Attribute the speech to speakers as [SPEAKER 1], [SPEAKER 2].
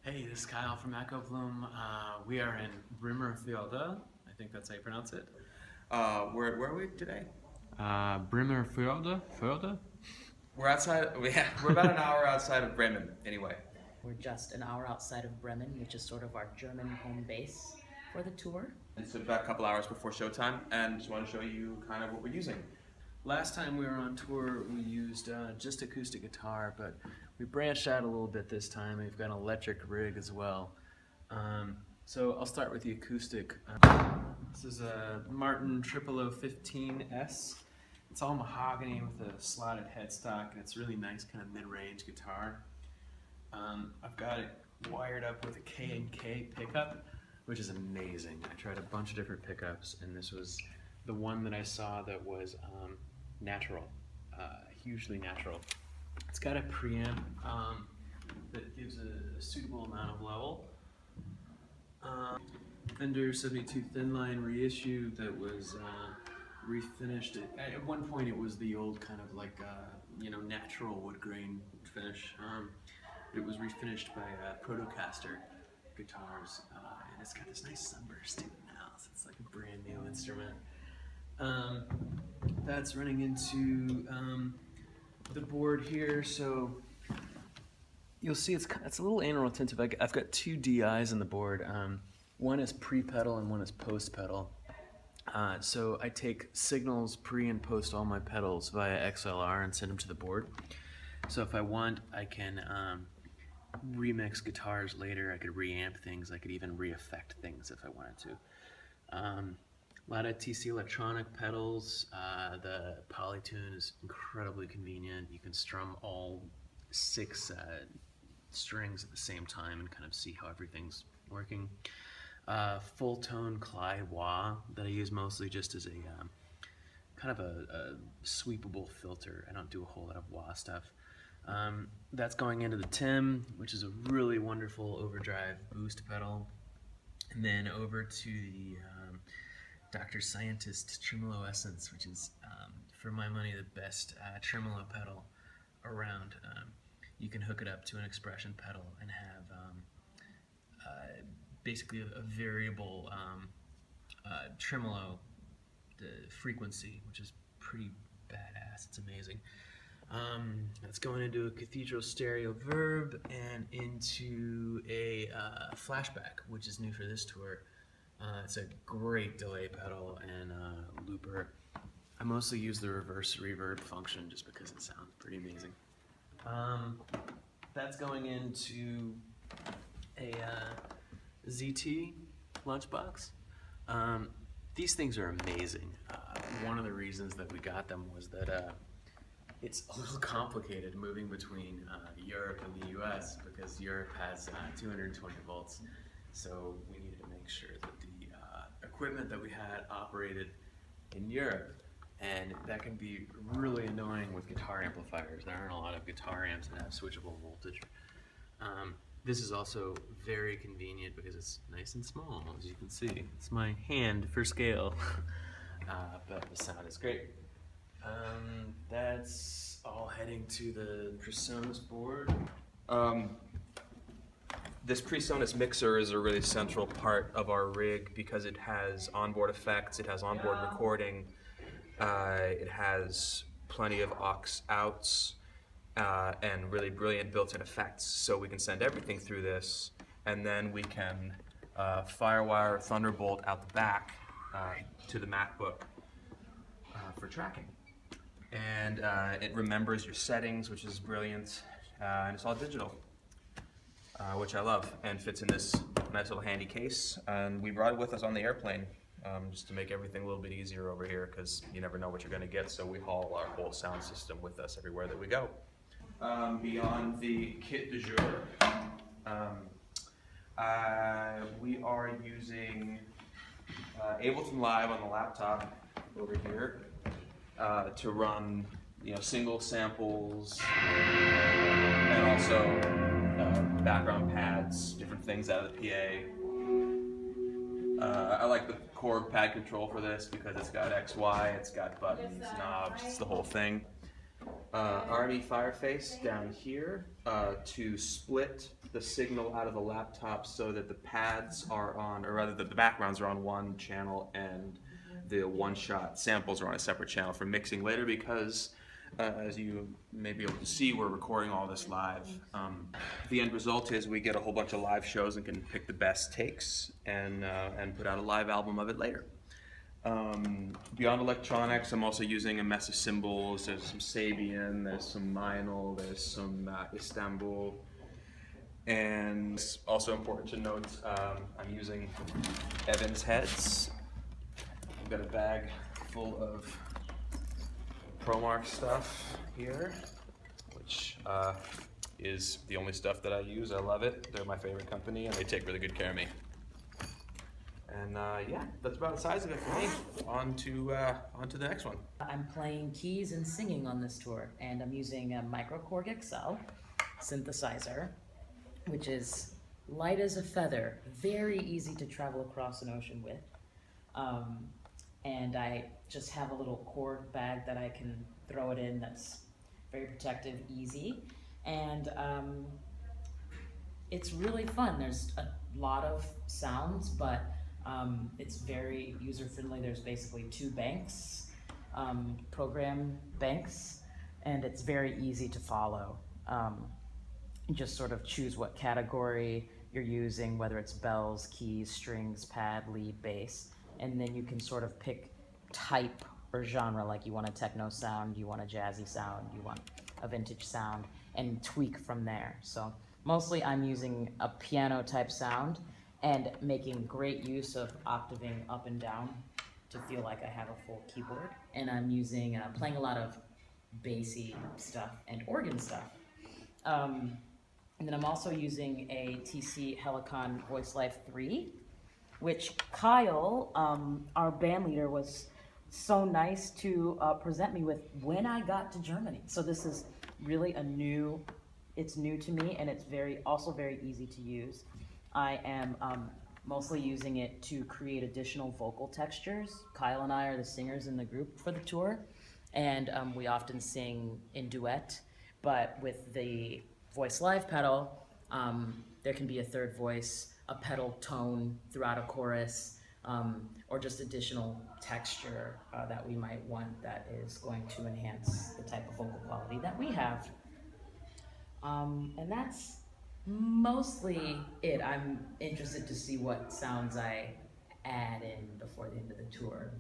[SPEAKER 1] Hey, this is Kyle from Echo Bloom. We are in Bremerfjelde. I think that's how you pronounce it.
[SPEAKER 2] Where are we today?
[SPEAKER 1] Bremerfjelde?
[SPEAKER 2] We're outside. We're about an hour outside of Bremen, anyway.
[SPEAKER 3] We're just an hour outside of Bremen, which is sort of our German home base for the tour.
[SPEAKER 2] It's about a couple hours before showtime, and just want to show you kind of what we're using.
[SPEAKER 1] Last time we were on tour, we used just acoustic guitar, but we branched out a little bit this time. We've got an electric rig as well. So I'll start with the acoustic. This is a Martin 0015S. It's all mahogany with a slotted headstock, and it's really nice kind of mid-range guitar. I've got it wired up with a K&K pickup, which is amazing. I tried a bunch of different pickups, and this was the one that I saw that was natural, hugely natural. It's got a preamp that gives a suitable amount of level. Fender 72 Thinline reissue that was refinished. At one point, it was the old kind of like natural wood grain finish. It was refinished by Protocaster guitars, and it's got this nice sunburst to it now, so it's like a brand new instrument. That's running into the board here, so you'll see it's a little anal retentive. I've got two DIs on the board. One is pre-pedal and one is post-pedal. So I take signals, pre and post all my pedals via XLR and send them to the board. So if I want, I can remix guitars later. I could reamp things. I could even re-effect things if I wanted to. A lot of TC electronic pedals. The Polytune is incredibly convenient. You can strum all 6 strings at the same time and kind of see how everything's working. Fulltone Clyde wah that I use mostly just as a kind of a sweepable filter. I don't do a whole lot of wah stuff. That's going into the Tim, which is a really wonderful overdrive boost pedal. And then over to the Dr. Scientist Tremolessence, which is, for my money, the best tremolo pedal around. You can hook it up to an expression pedal and have basically a variable tremolo frequency, which is pretty badass. It's amazing. It's going into a Cathedral stereo verb and into a Flashback, which is new for this tour. It's a great delay pedal and looper. I mostly use the reverse reverb function just because it sounds pretty amazing. That's going into a ZT lunchbox. These things are amazing. One of the reasons that we got them was that it's a little complicated moving between Europe and the US because Europe has 220 volts. So we needed to make sure that the equipment that we had operated in Europe, and that can be really annoying with guitar amplifiers. There aren't a lot of guitar amps that have switchable voltage. This is also very convenient because it's nice and small, as you can see. It's my hand for scale, but the sound is great. That's all heading to the Presonus board.
[SPEAKER 2] This Presonus mixer is a really central part of our rig because it has onboard effects, it has onboard recording, it has plenty of aux outs, and really brilliant built-in effects. So we can send everything through this, and then we can Firewire Thunderbolt out the back to the MacBook for tracking. And it remembers your settings, which is brilliant, and it's all digital. Which I love, and fits in this nice little handy case. And we brought it with us on the airplane, just to make everything a little bit easier over here, because you never know what you're going to get, so we haul our whole sound system with us everywhere that we go. Beyond the kit du jour, we are using Ableton Live on the laptop over here to run single samples, and also background pads, different things out of the PA. I like the Korg pad control for this because it's got XY, it's got buttons, knobs, it's the whole thing. RME Fireface down here to split the signal out of the laptop so that the pads are on, or rather that the backgrounds are on one channel and the one-shot samples are on a separate channel for mixing later, because as you may be able to see, we're recording all this live. The end result is we get a whole bunch of live shows and can pick the best takes and put out a live album of it later. Beyond electronics, I'm also using a mess of cymbals. There's some Sabian, there's some Meinl, there's some Istanbul. And it's also important to note, I'm using Evans heads. I've got a bag full of ProMark stuff here, which is the only stuff that I use. I love it. They're my favorite company, and they take really good care of me. And yeah, that's about the size of it for me. On to the next one.
[SPEAKER 3] I'm playing keys and singing on this tour, and I'm using a Microkorg XL synthesizer, which is light as a feather, very easy to travel across an ocean with. And I just have a little Korg bag that I can throw it in that's very protective, easy. And it's really fun. There's a lot of sounds, but it's very user-friendly. There's basically 2 banks, program banks, and it's very easy to follow. You just sort of choose what category you're using, whether it's bells, keys, strings, pad, lead, bass, and then you can sort of pick type or genre, like you want a techno sound, you want a jazzy sound, you want a vintage sound, and tweak from there. So mostly I'm using a piano type sound and making great use of octaving up and down to feel like I have a full keyboard. And I'm using, playing a lot of bassy stuff and organ stuff. And then I'm also using a TC Helicon VoiceLive 3, which Kyle, our band leader, was so nice to present me with when I got to Germany. So this is really it's new to me, and it's also very easy to use. I am mostly using it to create additional vocal textures. Kyle and I are the singers in the group for the tour, and we often sing in duet, but with the VoiceLive pedal, there can be a third voice, a pedal tone throughout a chorus, or just additional texture that we might want that is going to enhance the type of vocal quality that we have. And that's mostly it. I'm interested to see what sounds I add in before the end of the tour.